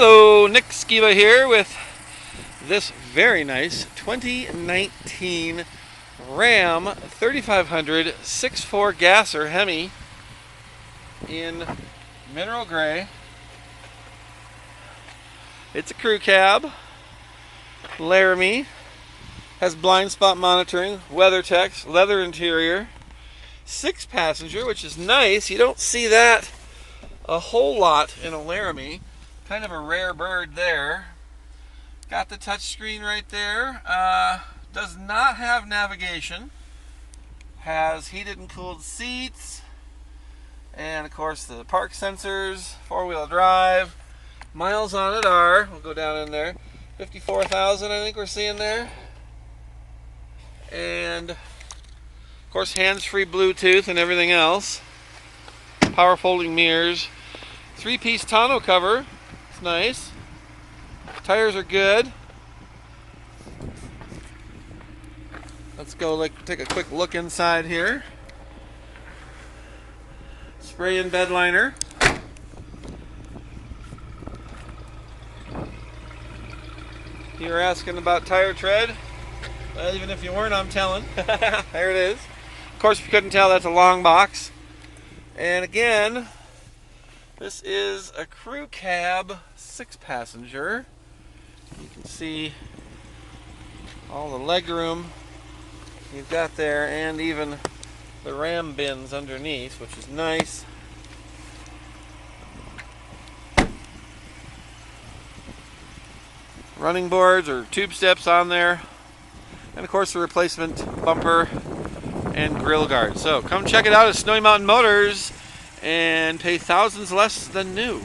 Hello, Nick Skiba here with this very nice 2019 Ram 3500 6.4 gasser Hemi in mineral gray. It's a crew cab, Laramie, has blind spot monitoring, WeatherTech, leather interior, 6-passenger, which is nice. You don't see that a whole lot in a Laramie. Kind of a rare bird there. Got the touch screen right there. Does not have navigation. Has heated and cooled seats. And of course the park sensors, 4-wheel drive. Miles on it are, we'll go down in there, 54,000 I think we're seeing there. And of course hands-free Bluetooth and everything else. Power folding mirrors. 3-piece tonneau cover. It's nice. Tires are good. Let's go take a quick look inside here. Spray in Bedliner. You were asking about tire tread. Well, even if you weren't, I'm telling. There it is. Of course, if you couldn't tell, that's a long box. And again, this is a crew cab, 6-passenger. You can see all the leg room you've got there, and even the ram bins underneath, which is nice. Running boards or tube steps on there, and of course the replacement bumper and grille guard. So come check it out at Snowy Mountain Motors and pay thousands less than new.